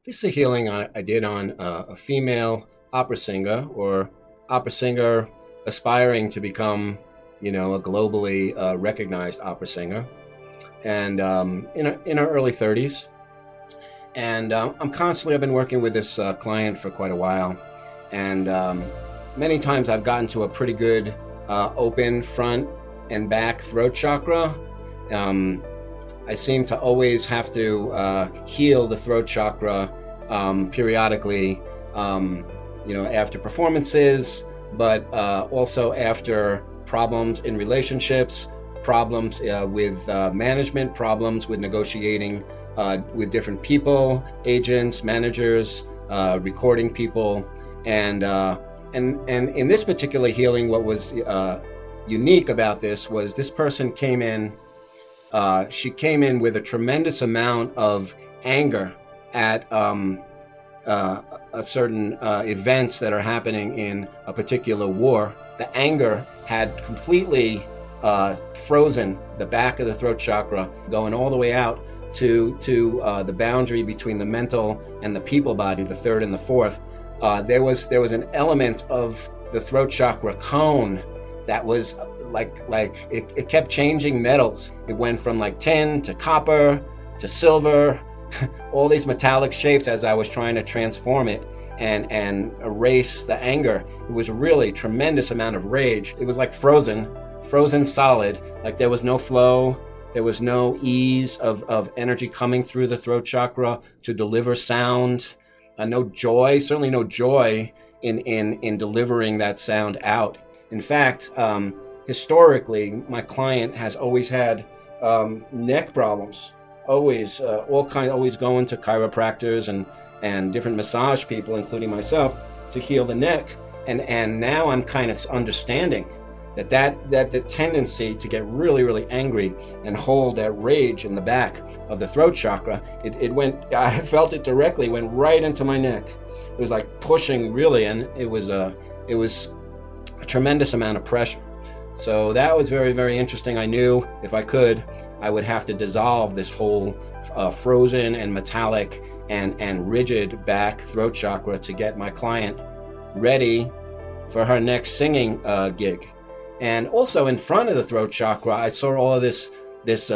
This is a healing I did on a female opera singer, or opera singer aspiring to become, a globally recognized opera singer, and in her early 30s. And I've been working with this client for quite a while, and many times I've gotten to a pretty good open front and back throat chakra. I seem to always have to heal the throat chakra periodically, after performances, but also after problems in relationships, problems with management, problems with negotiating with different people, agents, managers, recording people, and in this particular healing, what was unique about this was this person came in. She came in with a tremendous amount of anger at a certain events that are happening in a particular war. The anger had completely frozen the back of the throat chakra, going all the way out to the boundary between the mental and the people body, the third and the fourth. There was an element of the throat chakra cone that was like it kept changing metals. It went from like tin to copper to silver, all these metallic shapes as I was trying to transform it and erase the anger. It was really tremendous amount of rage. It was like frozen solid, like there was no flow, there was no ease of energy coming through the throat chakra to deliver sound, no joy, certainly no joy in delivering that sound out. In fact, historically, my client has always had neck problems, always going to chiropractors and different massage people, including myself, to heal the neck. And now I'm kind of understanding that the tendency to get really, really angry and hold that rage in the back of the throat chakra, it went, I felt it directly, went right into my neck. It was like pushing really, and it was a tremendous amount of pressure. So that was very, very interesting. I knew if I could, I would have to dissolve this whole frozen and metallic and rigid back throat chakra to get my client ready for her next singing gig. And also in front of the throat chakra, I saw all of this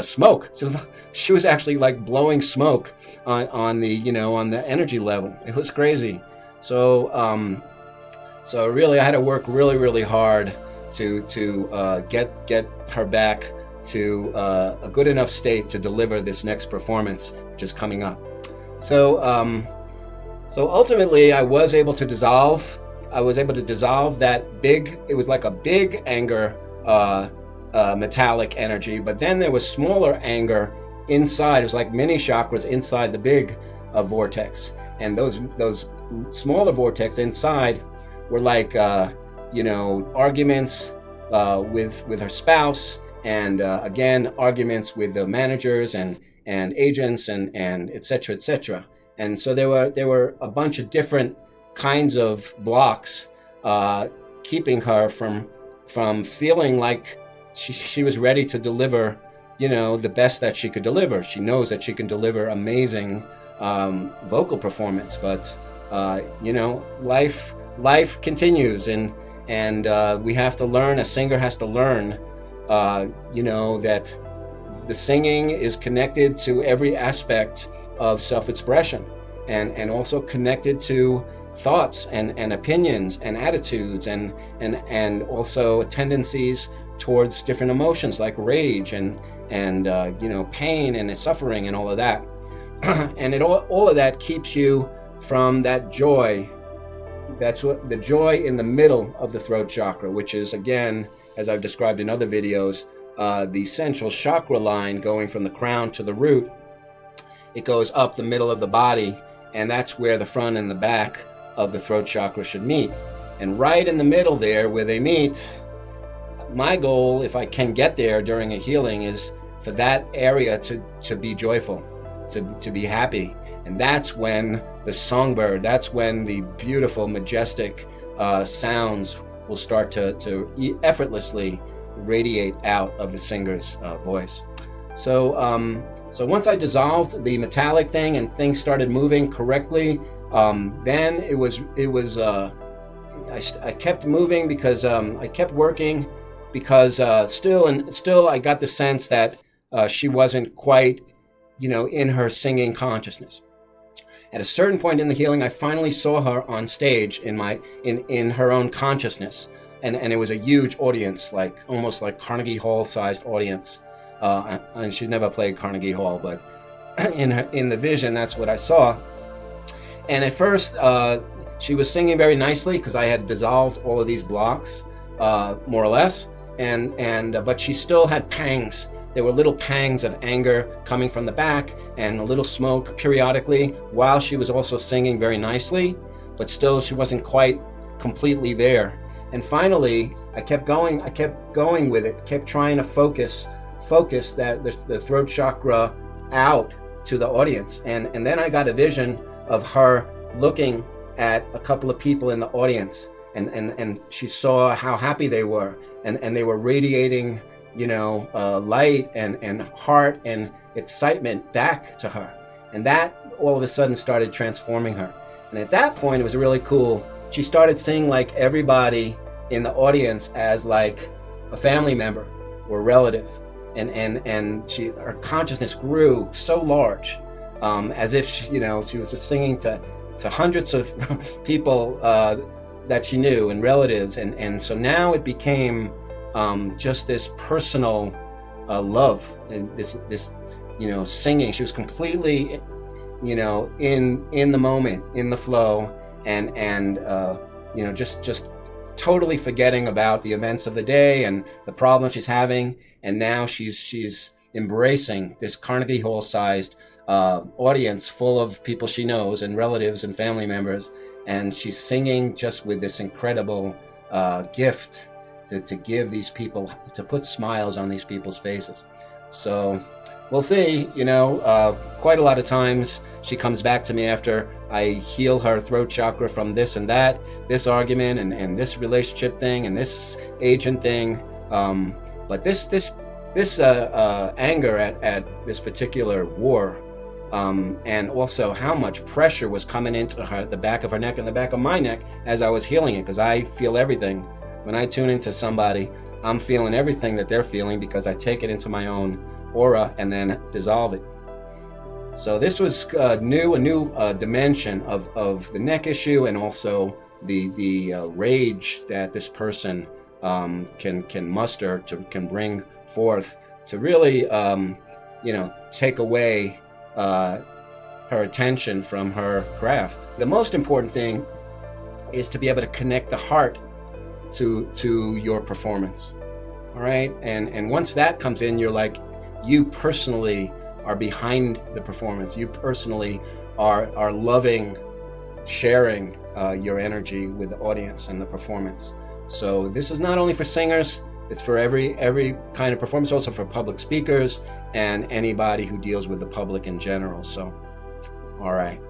smoke. So she was actually like blowing smoke on the energy level. It was crazy. So really, I had to work really, really hard to get her back to a good enough state to deliver this next performance, which is coming up. So ultimately, I was able to dissolve that big. It was like a big anger, metallic energy, but then there was smaller anger inside. It was like mini chakras inside the big vortex, and those smaller vortex inside were like arguments with her spouse, and again arguments with the managers and agents and et cetera. And so there were a bunch of different kinds of blocks keeping her from feeling like she was ready to deliver the best that she could deliver. She knows that she can deliver amazing vocal performance, but life continues, and we have to learn. A singer has to learn, that the singing is connected to every aspect of self-expression, and also connected to thoughts and opinions and attitudes and also tendencies towards different emotions like rage and pain and suffering and all of that. And all of that keeps you from that joy. That's what the joy in the middle of the throat chakra, which is, again, as I've described in other videos, the central chakra line going from the crown to the root. It goes up the middle of the body, and that's where the front and the back of the throat chakra should meet. And right in the middle there where they meet, my goal, if I can get there during a healing, is for that area to be joyful, to be happy. And that's when the songbird, that's when the beautiful, majestic sounds will start to effortlessly radiate out of the singer's voice. So once I dissolved the metallic thing and things started moving correctly, then I kept moving because I kept working because still I got the sense that she wasn't quite, in her singing consciousness. At a certain point in the healing, I finally saw her on stage in her own consciousness, and it was a huge audience, like almost like Carnegie Hall sized audience. And she's never played Carnegie Hall, but in the vision, that's what I saw. And at first, she was singing very nicely because I had dissolved all of these blocks, more or less. But she still had pangs. There were little pangs of anger coming from the back and a little smoke periodically, while she was also singing very nicely, but still she wasn't quite completely there. And finally, I kept going with it, kept trying to focus that the throat chakra out to the audience. And then I got a vision of her looking at a couple of people in the audience, and she saw how happy they were, and they were radiating, light and heart and excitement back to her. And that all of a sudden started transforming her. And at that point, it was really cool. She started seeing like everybody in the audience as like a family member or relative. And her consciousness grew so large, as if she was just singing to hundreds of people that she knew and relatives, and so now it became just this personal love and this singing. She was completely in the moment, in the flow, and just totally forgetting about the events of the day and the problems she's having. And now she's embracing this Carnegie Hall sized audience full of people she knows and relatives and family members, and she's singing just with this incredible gift to give these people, to put smiles on these people's faces. So we'll see. Quite a lot of times she comes back to me after I heal her throat chakra from this and that, this argument and this relationship thing and this agent thing. But this anger at this particular war, and also how much pressure was coming into the back of her neck and the back of my neck as I was healing it, because I feel everything. When I tune into somebody, I'm feeling everything that they're feeling because I take it into my own aura and then dissolve it. So this was a new dimension of the neck issue, and also the rage that this person can muster, can bring forth to really take away her attention from her craft. The most important thing is to be able to connect the heart to your performance. All right, and once that comes in, you're like, you personally are behind the performance. You personally are loving, sharing your energy with the audience and the performance. So this is not only for singers, it's for every kind of performance, also for public speakers and anybody who deals with the public in general. So, all right.